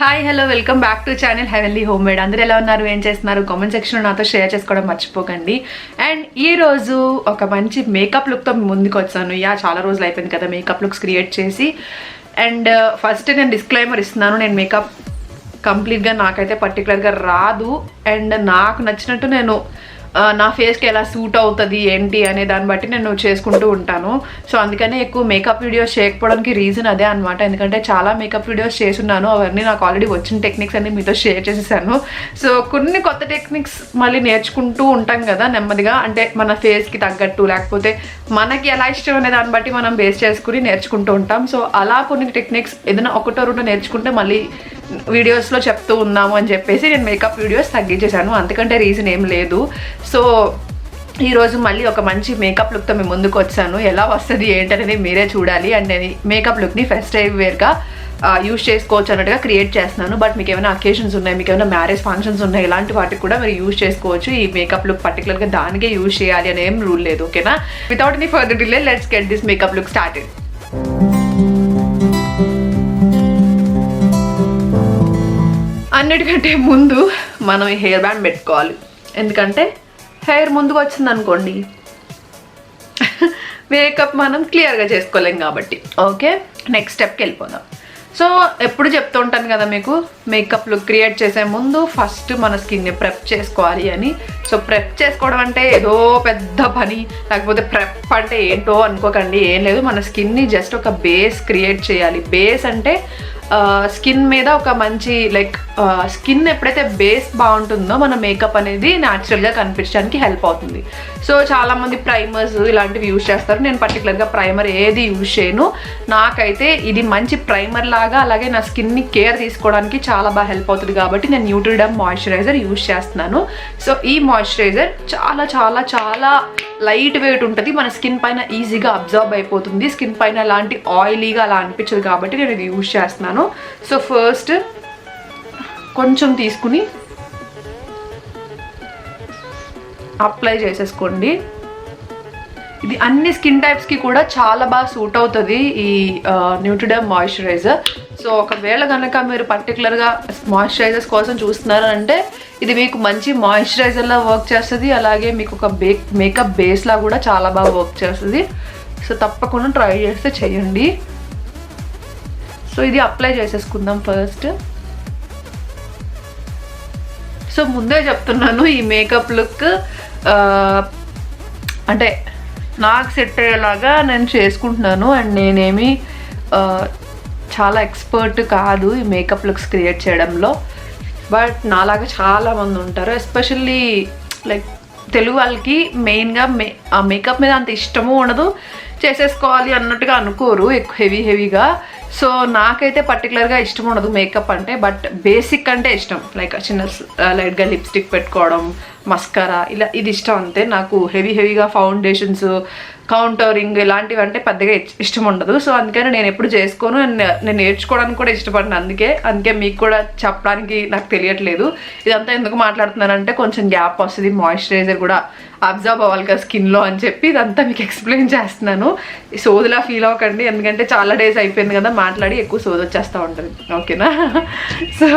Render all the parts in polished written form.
Hi hello welcome back to channel heavenly home made. అందరూ ఎలా ఉన్నారు, ఏం చేస్తున్నారు? కామెంట్ సెక్షన్లో నాతో షేర్ చేసుకోవడం మర్చిపోకండి. అండ్ ఈరోజు ఒక మంచి మేకప్ లుక్తో ముందుకు వచ్చాను. చాలా రోజులు అయిపోయింది కదా మేకప్ లుక్స్ క్రియేట్ చేసి. అండ్ ఫస్ట్ నేను డిస్క్లైమర్ ఇస్తున్నాను, నేను మేకప్ కంప్లీట్గా నాకైతే పర్టికులర్గా రాదు. అండ్ నాకు నచ్చినట్టు నేను నా ఫేస్కి ఎలా సూట్ అవుతుంది ఏంటి అనే దాన్ని బట్టి నేను చేసుకుంటూ ఉంటాను. సో అందుకనే ఎక్కువ మేకప్ వీడియోస్ చేయకపోవడానికి రీజన్ అదే అనమాట. ఎందుకంటే చాలా మేకప్ వీడియోస్ చేస్తున్నాను, అవన్నీ నాకు ఆల్రెడీ వచ్చిన టెక్నిక్స్ అన్ని మీతో షేర్ చేసేసాను. సో కొన్ని కొత్త టెక్నిక్స్ మళ్ళీ నేర్చుకుంటూ ఉంటాం కదా నెమ్మదిగా, అంటే మన ఫేస్కి తగ్గట్టు లేకపోతే మనకి ఎలా ఇష్టం అనే దాన్ని బట్టి మనం బేస్ చేసుకుని నేర్చుకుంటూ ఉంటాం. సో అలా కొన్ని టెక్నిక్స్ ఏదైనా ఒకటో రెండో నేర్చుకుంటే మళ్ళీ వీడియోస్లో చెప్తూ ఉన్నాము అని చెప్పేసి నేను మేకప్ వీడియోస్ తగ్గించేశాను, అంతకంటే రీజన్ ఏం లేదు. సో ఈరోజు మళ్ళీ ఒక మంచి మేకప్ లుక్తో మేము ముందుకు వచ్చాను. ఎలా వస్తుంది ఏంటనేది మీరే చూడాలి. అండ్ నేను మేకప్ లుక్ని ఫెస్టివ్ వేర్గా యూజ్ చేసుకోవచ్చు అన్నట్టుగా క్రియేట్ చేస్తున్నాను. బట్ మీకు ఏమైనా అకేషన్స్ ఉన్నాయి, మీకు ఏమైనా మ్యారేజ్ ఫంక్షన్స్ ఉన్నాయి, ఇలాంటి వాటికి కూడా మీరు యూజ్ చేసుకోవచ్చు. ఈ మేకప్ లుక్ పర్టికులర్గా దానికే యూజ్ చేయాలి అని ఏం రూల్ లేదు, ఓకేనా? Without any further delay let's get this makeup look started. అన్నిటికంటే ముందు మనం ఈ హెయిర్ బ్యాండ్ పెట్టుకోవాలి. ఎందుకంటే హెయిర్ ముందుకు వచ్చింది అనుకోండి మేకప్ మనం క్లియర్గా చేసుకోలేం కాబట్టి. ఓకే, నెక్స్ట్ స్టెప్కి వెళ్ళిపోదాం. సో ఎప్పుడు చెప్తూ ఉంటాను కదా మీకు, మేకప్ లుక్ క్రియేట్ చేసే ముందు ఫస్ట్ మన స్కిన్ని ప్రెప్ చేసుకోవాలి అని. సో ప్రెప్ చేసుకోవడం అంటే ఏదో పెద్ద పని, లేకపోతే ప్రెప్ అంటే ఏంటో అనుకోకండి, ఏం లేదు. మన స్కిన్ని జస్ట్ ఒక బేస్ క్రియేట్ చేయాలి. బేస్ అంటే స్కిన్ మీద ఒక మంచి స్కిన్ ఎప్పుడైతే బేస్ బాగుంటుందో మన మేకప్ అనేది న్యాచురల్గా కనిపించడానికి హెల్ప్ అవుతుంది. సో చాలామంది ప్రైమర్స్ ఇలాంటివి యూజ్ చేస్తారు, నేను పర్టికులర్గా ప్రైమర్ ఏది యూజ్ చేయను. నాకైతే ఇది మంచి ప్రైమర్ లాగా, అలాగే నా స్కిన్ని కేర్ తీసుకోవడానికి చాలా బాగా హెల్ప్ అవుతుంది కాబట్టి నేను న్యూట్రిడమ్ మాయిశ్చరైజర్ యూజ్ చేస్తున్నాను. సో ఈ మాయిశ్చరైజర్ చాలా చాలా చాలా లైట్ వెయిట్ ఉంటుంది, మన స్కిన్ పైన ఈజీగా అబ్జర్వ్ అయిపోతుంది. స్కిన్ పైన ఎలాంటి ఆయిలీగా అలా అనిపించదు కాబట్టి నేను ఇది యూజ్ చేస్తున్నాను. సో ఫస్ట్ కొంచెం తీసుకుని అప్లై చేసేసుకోండి. ఇది అన్ని స్కిన్ టైప్స్కి కూడా చాలా బాగా సూట్ అవుతుంది ఈ న్యూట్రిడమ్ మాయిశ్చరైజర్. సో ఒకవేళ కనుక మీరు పర్టికులర్గా మాయిశ్చరైజర్స్ కోసం చూస్తున్నారు అంటే ఇది మీకు మంచి మాయిశ్చరైజర్లా వర్క్ చేస్తుంది, అలాగే మీకు ఒక మేకప్ బేస్లా కూడా చాలా బాగా వర్క్ చేస్తుంది. సో తప్పకుండా ట్రై చేస్తే చేయండి. సో ఇది అప్లై చేసేసుకుందాం ఫస్ట్. సో ముందే చెప్తున్నాను, ఈ మేకప్ లుక్ అంటే నాకు సెట్ అయ్యేలాగా నేను చేసుకుంటున్నాను. అండ్ నేనేమి చాలా ఎక్స్పర్ట్ కాదు ఈ మేకప్ లుక్స్ క్రియేట్ చేయడంలో. బట్ నాలాగా చాలామంది ఉంటారు, ఎస్పెషల్లీ తెలుగు వాళ్ళకి మెయిన్గా ఆ మేకప్ మీద అంత ఇష్టము ఉండదు, చేసేసుకోవాలి అన్నట్టుగా అనుకోరు ఎక్కువ హెవీగా. సో నాకైతే పర్టికులర్గా ఇష్టం ఉండదు మేకప్ అంటే, బట్ బేసిక్ అంటే ఇష్టం. చిన్న లైట్గా లిప్స్టిక్ పెట్టుకోవడం, మస్కరా, ఇలా ఇది ఇష్టం అంతే. నాకు హెవీగా ఫౌండేషన్స్, కౌంటరింగ్ ఇలాంటివి అంటే పెద్దగా ఇష్టం ఉండదు. సో అందుకని నేను ఎప్పుడు చేసుకోను, నేను నేర్చుకోవడానికి కూడా ఇష్టపడిన. అందుకే మీకు కూడా చెప్పడానికి నాకు తెలియట్లేదు. ఇదంతా ఎందుకు మాట్లాడుతున్నానంటే కొంచెం గ్యాప్ వస్తుంది, మాయిశ్చరైజర్ కూడా అబ్జర్వ్ అవ్వాలి కదా స్కిన్లో అని చెప్పి ఇదంతా మీకు ఎక్స్ప్లెయిన్ చేస్తున్నాను. సోదిలా ఫీల్ అవ్వకండి, ఎందుకంటే చాలా డేస్ అయిపోయింది కదా మాట్లాడి, ఎక్కువ సోది వచ్చేస్తూ ఉంటుంది, ఓకేనా? సో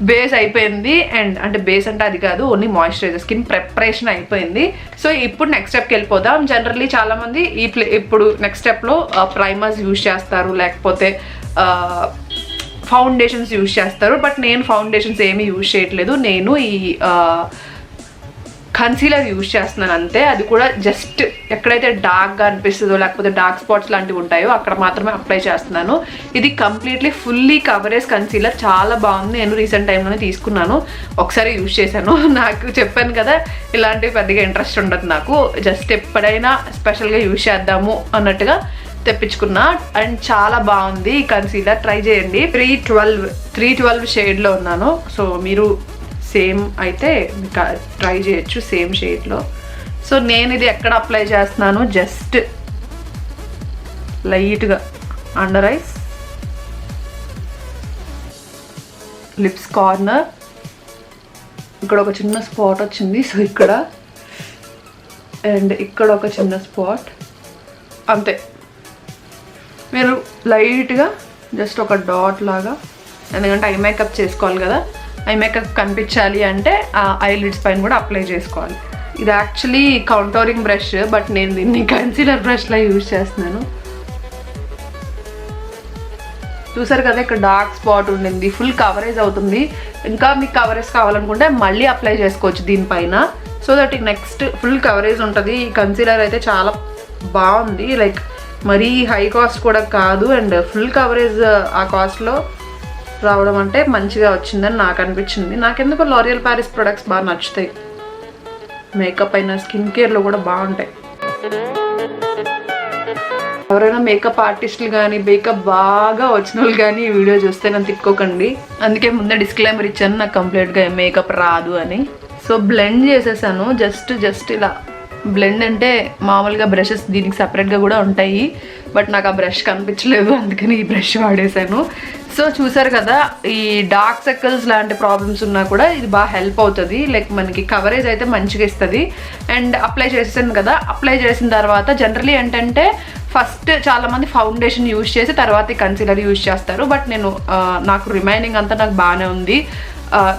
బేస్ అయిపోయింది. అండ్ అంటే బేస్ అంటే అది కాదు, ఓన్లీ మాయిశ్చరైజర్, స్కిన్ ప్రిపరేషన్ అయిపోయింది. సో ఇప్పుడు నెక్స్ట్ స్టెప్కి వెళ్ళిపోదాం. జనరల్లీ చాలామంది ఇప్పుడు నెక్స్ట్ స్టెప్లో ప్రైమర్స్ యూజ్ చేస్తారు, లేకపోతే ఫౌండేషన్స్ యూజ్ చేస్తారు. బట్ నేను ఫౌండేషన్స్ ఏమీ యూజ్ చేయట్లేదు, నేను ఈ కన్సీలర్ యూజ్ చేస్తున్నాను అంతే. అది కూడా జస్ట్ ఎక్కడైతే డార్క్గా అనిపిస్తుందో లేకపోతే డార్క్ స్పాట్స్ లాంటివి ఉంటాయో అక్కడ మాత్రమే అప్లై చేస్తున్నాను. ఇది కంప్లీట్లీ ఫుల్లీ కవరేజ్ కన్సీలర్, చాలా బాగుంది. నేను రీసెంట్ టైంలోనే తీసుకున్నాను, ఒకసారి యూజ్ చేశాను. నాకు చెప్పాను కదా ఇలాంటివి పెద్దగా ఇంట్రెస్ట్ ఉండదు నాకు, జస్ట్ ఎప్పుడైనా స్పెషల్గా యూజ్ చేద్దాము అన్నట్టుగా తెప్పించుకున్నా. అండ్ చాలా బాగుంది ఈ కన్సీలర్, ట్రై చేయండి. 312 షేడ్లో ఉన్నాను. సో మీరు సేమ్ అయితే ట్రై చేయొచ్చు సేమ్ షేడ్లో. సో నేను ఇది ఎక్కడ అప్లై చేస్తున్నాను, జస్ట్ లైట్గా అండర్ ఐస్, లిప్స్ కార్నర్, ఇక్కడ ఒక చిన్న స్పాట్ వచ్చింది, సో ఇక్కడ, అండ్ ఇక్కడ ఒక చిన్న స్పాట్, అంతే. మీరు లైట్గా జస్ట్ ఒక డాట్ లాగా ఎందుకంటే ఐ మేకప్ చేసుకోవాలి కదా, ఐ మేకప్ కనిపించాలి అంటే ఆ ఐలిడ్స్ పైన కూడా అప్లై చేసుకోవాలి. ఇది యాక్చువల్లీ కౌంటోరింగ్ బ్రష్, బట్ నేను దీన్ని కన్సీలర్ బ్రష్లా యూజ్ చేస్తున్నాను. చూసారు కదా ఇక్కడ డార్క్ స్పాట్ ఉండింది, ఫుల్ కవరేజ్ అవుతుంది. ఇంకా మీకు కవరేజ్ కావాలనుకుంటే మళ్ళీ అప్లై చేసుకోవచ్చు దీనిపైన, so that next full coverage ఉంటుంది. ఈ కన్సీలర్ అయితే చాలా బాగుంది, లైక్ మరీ హై కాస్ట్ కూడా కాదు, అండ్ ఫుల్ కవరేజ్ ఆ కాస్ట్లో రావడం అంటే మంచిగా వచ్చిందని నాకు అనిపించింది. నాకెందుకో లారియల్ ప్యారిస్ ప్రొడక్ట్స్ బాగా నచ్చుతాయి, మేకప్ అయినా స్కిన్ కేర్లో కూడా బాగుంటాయి. ఎవరైనా మేకప్ ఆర్టిస్టులు కానీ మేకప్ బాగా వచ్చిన వాళ్ళు కానీ ఈ వీడియో చూస్తే నన్ను తిట్టుకోకండి, అందుకే ముందే డిస్క్లైమర్ ఇచ్చాను నాకు కంప్లీట్గా మేకప్ రాదు అని. సో బ్లెండ్ చేసేసాను, జస్ట్ ఇలా బ్లెండ్ అంటే మామూలుగా బ్రషెస్ దీనికి సపరేట్గా కూడా ఉంటాయి, బట్ నాకు ఆ బ్రష్ కనిపించలేదు, అందుకని ఈ బ్రష్ వాడేసాను. సో చూసారు కదా, ఈ డార్క్ సర్కిల్స్ లాంటి ప్రాబ్లమ్స్ ఉన్నా కూడా ఇది బాగా హెల్ప్ అవుతుంది, లైక్ మనకి కవరేజ్ అయితే మంచిగా ఇస్తుంది. అండ్ అప్లై చేసేసాను కదా, అప్లై చేసిన తర్వాత జనరలీ ఏంటంటే ఫస్ట్ చాలామంది ఫౌండేషన్ యూజ్ చేసి తర్వాత ఈ కన్సీలర్ యూజ్ చేస్తారు, బట్ నాకు రిమైనింగ్ అంతా నాకు బాగానే ఉంది,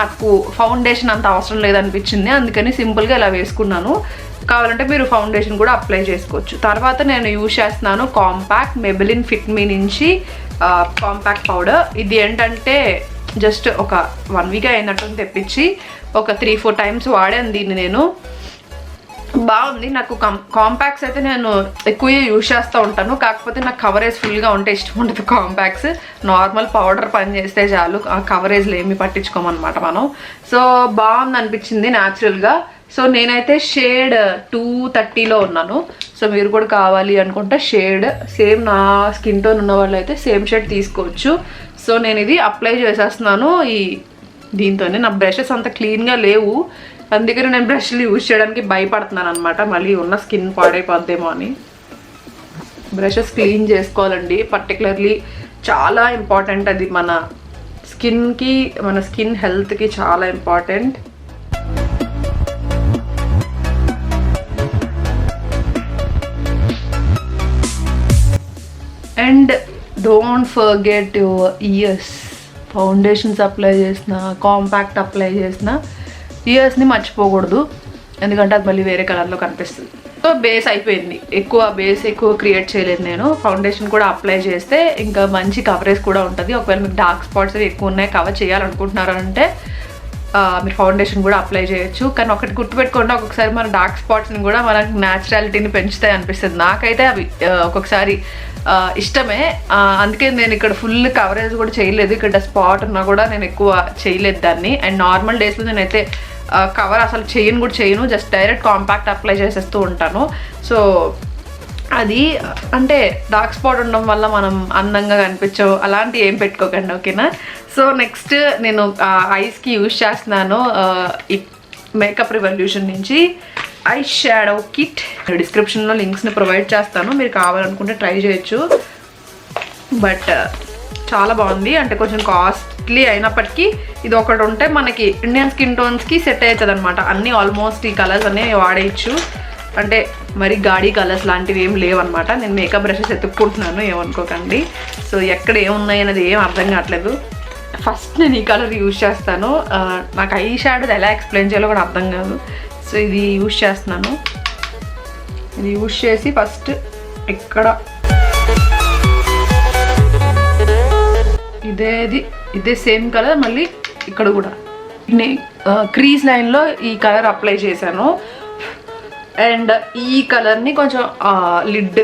నాకు ఫౌండేషన్ అంత అవసరం లేదనిపించింది, అందుకని సింపుల్గా ఇలా వేసుకున్నాను. కావాలంటే మీరు ఫౌండేషన్ కూడా అప్లై చేసుకోవచ్చు. తర్వాత నేను యూజ్ చేస్తున్నాను కాంపాక్ట్ మెబెలిన్ ఫిట్ మీ నుంచి కాంపాక్ట్ పౌడర్. ఇది ఏంటంటే జస్ట్ ఒక 1 వీక్ అయినట్టు తెప్పించి ఒక 3-4 టైమ్స్ వాడాను దీన్ని నేను. బాగుంది, నాకు కాంపాక్ట్స్ అయితే నేను ఎక్కువ యూజ్ చేస్తూ ఉంటాను, కాకపోతే నాకు కవరేజ్ ఫుల్గా ఉంటే ఇష్టం ఉండదు. కాంపాక్ట్స్ నార్మల్ పౌడర్ పని చేస్తే చాలు, ఆ కవరేజ్లు ఏమి పట్టించుకోమన్నమాట మనం. సో బాగుంది అనిపించింది న్యాచురల్గా. సో నేనైతే షేడ్ 230లో ఉన్నాను, సో మీరు కూడా కావాలి అనుకుంటే షేడ్ సేమ్ నా స్కిన్ టోన్ ఉన్న వాళ్ళు అయితే సేమ్ షేడ్ తీసుకోవచ్చు. సో నేను ఇది అప్లై చేసేస్తున్నాను ఈ దీంతోనే. నా బ్రషెస్ అంత క్లీన్గా లేవు, అందుకని నేను బ్రష్లు యూజ్ చేయడానికి భయపడుతున్నాను అనమాట, మళ్ళీ ఉన్న స్కిన్ పాడైపోద్దేమో అని. బ్రషెస్ క్లీన్ చేసుకోవాలండి, పర్టికులర్లీ చాలా ఇంపార్టెంట్ అది మన స్కిన్కి, మన స్కిన్ హెల్త్కి చాలా important. And don't forget your years. Foundations apply చేసిన, కాంపాక్ట్ అప్లై చేసిన ఇయర్స్ని మర్చిపోకూడదు, ఎందుకంటే అది మళ్ళీ వేరే కలర్లో కనిపిస్తుంది. సో బేస్ అయిపోయింది, ఎక్కువ క్రియేట్ చేయలేదు నేను. ఫౌండేషన్ కూడా అప్లై చేస్తే ఇంకా మంచి కవరేజ్ కూడా ఉంటుంది. ఒకవేళ మీకు డార్క్ స్పాట్స్ ఎక్కువ ఉన్నాయి, కవర్ చేయాలనుకుంటున్నారు అంటే మీరు ఫౌండేషన్ కూడా అప్లై చేయొచ్చు. కానీ ఒకటి గుర్తుపెట్టుకోండి, ఒక్కొక్కసారి మన డార్క్ స్పాట్స్ని కూడా మనకు న్యాచురాలిటీని పెంచుతాయి అనిపిస్తుంది. నాకైతే అవి ఒక్కొక్కసారి ఇష్టమే, అందుకే నేను ఇక్కడ ఫుల్ కవరేజ్ కూడా చేయలేదు. ఇక్కడ స్పాట్ ఉన్నా కూడా నేను ఎక్కువ చేయలేదు దాన్ని. అండ్ నార్మల్ డేస్లో నేనైతే కవర్ అసలు చేయను, జస్ట్ డైరెక్ట్ కాంపాక్ట్ అప్లై చేసేస్తూ ఉంటాను. సో అది అంటే డార్క్ స్పాట్ ఉండడం వల్ల మనం అందంగా కనిపించవు, అలాంటి ఏం పెట్టుకోకండి, ఓకేనా. సో నెక్స్ట్ నేను ఐస్కి యూజ్ చేస్తున్నాను ఈ మేకప్ రివల్యూషన్ నుంచి ఐ షాడో కిట్. డిస్క్రిప్షన్లో లింక్స్ని ప్రొవైడ్ చేస్తాను, మీరు కావాలనుకుంటే ట్రై చేయొచ్చు. బట్ చాలా బాగుంది, అంటే కొంచెం కాస్ట్లీ అయినప్పటికీ ఇది ఒకటి ఉంటే మనకి ఇండియన్ స్కిన్ టోన్స్కి సెట్ అవుతుంది అనమాట. అన్నీ ఆల్మోస్ట్ ఈ కలర్స్ అన్నీ వాడేయచ్చు, అంటే మరి గాడీ కలర్స్ లాంటివి ఏం లేవన్నమాట. నేను మేకప్ బ్రషెస్ ఎత్తుక్కుంటున్నాను, ఏమనుకోకండి. సో ఎక్కడ ఏమున్నాయి అనేది ఏం అర్థం కావట్లేదు. ఫస్ట్ నేను ఈ కలర్ యూజ్ చేస్తాను, నాకు ఐ షాడో ఎలా ఎక్స్ప్లెయిన్ చేయాలో కూడా అర్థం కాదు. సో ఇది యూజ్ చేస్తున్నాను, ఇది యూజ్ చేసి ఫస్ట్ ఇక్కడ ఇదే సేమ్ కలర్ మళ్ళీ ఇక్కడ కూడా క్రీజ్ లైన్లో ఈ కలర్ అప్లై చేశాను. అండ్ ఈ కలర్ని కొంచెం లిడ్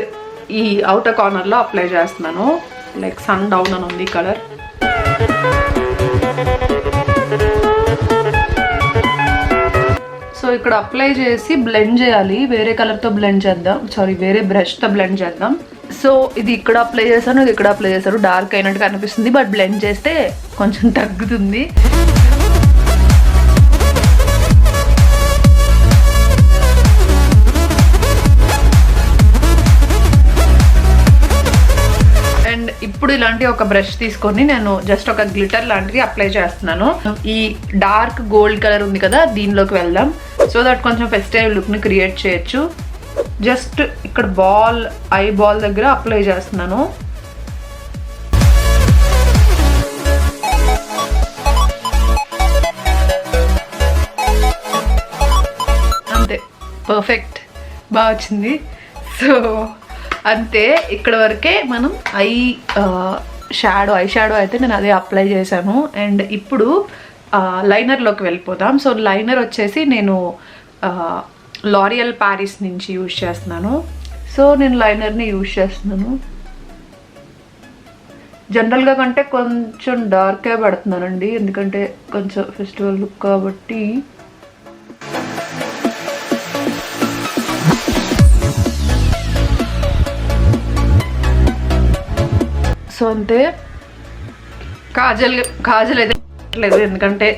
ఈ అవుటర్ కార్నర్లో అప్లై చేస్తున్నాను, లైక్ సన్ డౌన్ అని ఉంది కలర్. సో ఇక్కడ అప్లై చేసి బ్లెండ్ చేయాలి, వేరే కలర్తో బ్లెండ్ చేద్దాం, వేరే బ్రష్తో బ్లెండ్ చేద్దాం. సో ఇది ఇక్కడ అప్లై చేశాను, ఇది ఇక్కడ అప్లై చేశాను, డార్క్ అయినట్టుగా అనిపిస్తుంది, బట్ బ్లెండ్ చేస్తే కొంచెం తగ్గుతుంది. అండ్ ఇప్పుడు ఇలాంటి ఒక బ్రష్ తీసుకొని నేను జస్ట్ ఒక గ్లిటర్ లాంటిది అప్లై చేస్తున్నాను. ఈ డార్క్ గోల్డ్ కలర్ ఉంది కదా, దీనిలోకి వెళ్దాం, సో దట్ కొంచెం ఫెస్టివ్ లుక్ని క్రియేట్ చేయొచ్చు. జస్ట్ ఇక్కడ ఐ బాల్ దగ్గర అప్లై చేస్తున్నాను. పర్ఫెక్ట్, బాగా వచ్చింది. సో అంతే, ఇక్కడ వరకే మనం ఐ షాడో అయితే నేను అదే అప్లై చేశాను. అండ్ ఇప్పుడు లైనర్లోకి వెళ్ళిపోదాం. సో లైనర్ వచ్చేసి నేను లారియల్ ప్యారిస్ నుంచి యూజ్ చేస్తున్నాను. సో నేను లైనర్ని యూజ్ చేస్తున్నాను. జనరల్గా కంటే కొంచెం డార్కే పెడుతున్నానండి, ఎందుకంటే కొంచెం ఫెస్టివల్ లుక్ కాబట్టి. సో అంతే, కాజల్ అయితే లేదు, ఎందుకంటే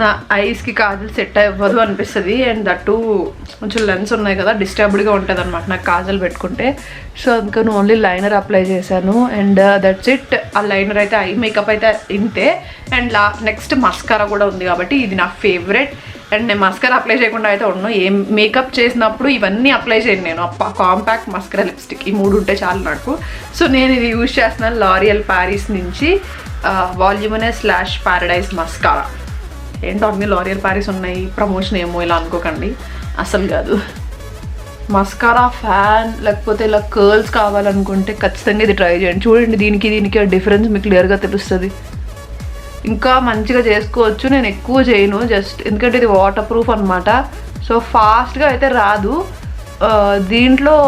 నా ఐస్కి కాజల్ సెట్ అవ్వదు అనిపిస్తుంది. అండ్ దట్టు కొంచెం లెన్స్ ఉన్నాయి కదా, డిస్టర్బ్డ్గా ఉంటుంది అనమాట నాకు కాజల్ పెట్టుకుంటే. సో అందుకని ఓన్లీ లైనర్ అప్లై చేశాను. And that's it. ఆ లైనర్ అయితే ఐ మేకప్ అయితే ఇంతే. అండ్ నెక్స్ట్ మస్కారా కూడా ఉంది కాబట్టి ఇది నా ఫేవరెట్. అండ్ నేను మస్కారా అప్లై చేయకుండా అయితే ఉన్నాను. ఏం మేకప్ చేసినప్పుడు ఇవన్నీ అప్లై చేయను నేను. కాంపాక్ట్, మస్కారా, లిప్స్టిక్, ఈ 3 ఉంటే చాలు నాకు. సో నేను ఇది యూజ్ చేస్తున్నాను లారియల్ ప్యారిస్ నుంచి వాల్యూమినస్ / పారడైజ్ మస్కారా. ఏంటో అన్ని లారియల్ ప్యారిస్ ఉన్నాయి, ప్రమోషన్ ఏమో ఇలా అనుకోకండి, అసలు కాదు. మస్కారా ఫ్యాన్ లేకపోతే ఇలా కర్ల్స్ కావాలనుకుంటే ఖచ్చితంగా ఇది ట్రై చేయండి. చూడండి, దీనికి డిఫరెన్స్ మీకు క్లియర్గా తెలుస్తుంది. ఇంకా మంచిగా చేసుకోవచ్చు. నేను ఎక్కువ చేయను, జస్ట్ ఎందుకంటే ఇది వాటర్ ప్రూఫ్ అనమాట. సో ఫాస్ట్గా అయితే రాదు. దీంట్లో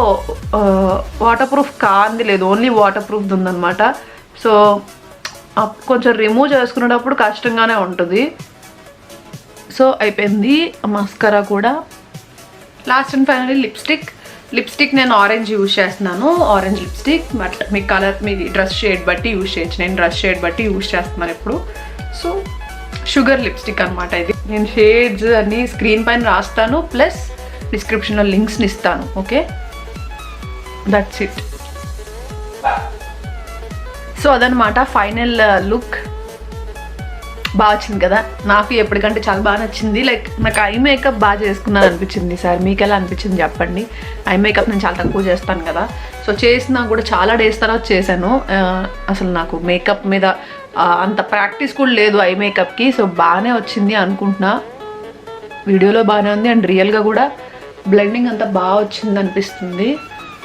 వాటర్ ప్రూఫ్ కాంది లేదు, ఓన్లీ వాటర్ ప్రూఫ్ ఉందన్నమాట. సో కొంచెం రిమూవ్ చేసుకునేటప్పుడు కష్టంగానే ఉంటుంది. సో అయిపోయింది మస్కరా కూడా. లాస్ట్ అండ్ ఫైనల్లీ లిప్స్టిక్ నేను ఆరెంజ్ యూజ్ చేస్తున్నాను. Orange lipstick, but me colour, me dress shade బట్టి యూజ్ చేయొచ్చు. నేను డ్రెస్ షేడ్ బట్టి యూజ్ చేస్తున్నాను ఎప్పుడు. సో షుగర్ లిప్స్టిక్ అనమాట ఇది. నేను షేడ్స్ అన్ని స్క్రీన్ పైన రాస్తాను, ప్లస్ డిస్క్రిప్షన్లో లింక్స్ని ఇస్తాను. Okay, that's it. సో అదనమాట ఫైనల్ లుక్. బాగా వచ్చింది కదా, నాకు ఎప్పటికంటే చాలా బాగా నచ్చింది. లైక్ నాకు ఐ మేకప్ బాగా చేసుకున్నాను అనిపించింది. సార్ మీకు ఎలా అనిపించింది చెప్పండి. ఐ మేకప్ నేను చాలా తక్కువ చేస్తాను కదా, సో చేసినా కూడా చాలా డేస్ తర్వాత చేశాను. అసలు నాకు మేకప్ మీద అంత ప్రాక్టీస్ కూడా లేదు ఐ మేకప్కి. సో బాగానే వచ్చింది అనుకుంటున్నా, వీడియోలో బాగానే ఉంది. అండ్ రియల్గా కూడా బ్లెండింగ్ అంతా బాగా వచ్చింది అనిపిస్తుంది.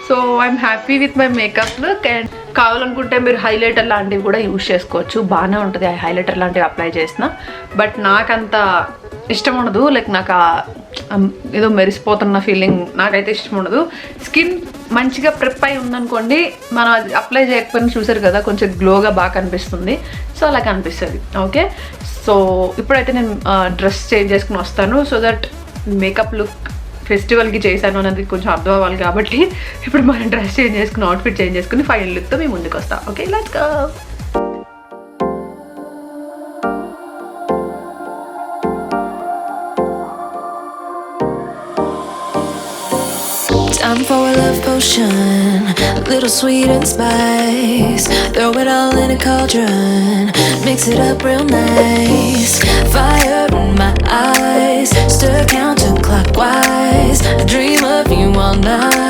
So I'm happy with my makeup look. And కావాలనుకుంటే మీరు హైలైటర్ లాంటివి కూడా యూజ్ చేసుకోవచ్చు, బాగానే ఉంటుంది ఆ హైలైటర్ లాంటివి అప్లై చేసిన. బట్ నాకంత ఇష్టం ఉండదు, లైక్ నాకు ఏదో మెరిసిపోతున్న ఫీలింగ్ నాకైతే ఇష్టం ఉండదు. స్కిన్ మంచిగా ప్రిప్ అయి ఉందనుకోండి, మనం అది అప్లై చేయకపోయినా చూసారు కదా, కొంచెం గ్లోగా బాగా కనిపిస్తుంది. సో అలా కనిపిస్తుంది. ఓకే, సో ఇప్పుడైతే నేను డ్రెస్ చేంజ్ చేసుకుని వస్తాను, సో దట్ మేకప్ లుక్ ఫెస్టివల్కి చేశాను అన్నది కొంచెం అర్థం అవ్వాలి కాబట్టి ఇప్పుడు మనం డ్రెస్ చేంజ్ చేసుకుని, అవుట్ఫిట్ చేంజ్ చేసుకుని ఫైనల్ లుక్తో మేము ముందుకు వస్తాం. Okay, let's go. Time for a love potion, a little sweet and spice. Throw it all in a cauldron, mix it up real nice. Fire in my eyes, stir counterclockwise. I dream of you all night.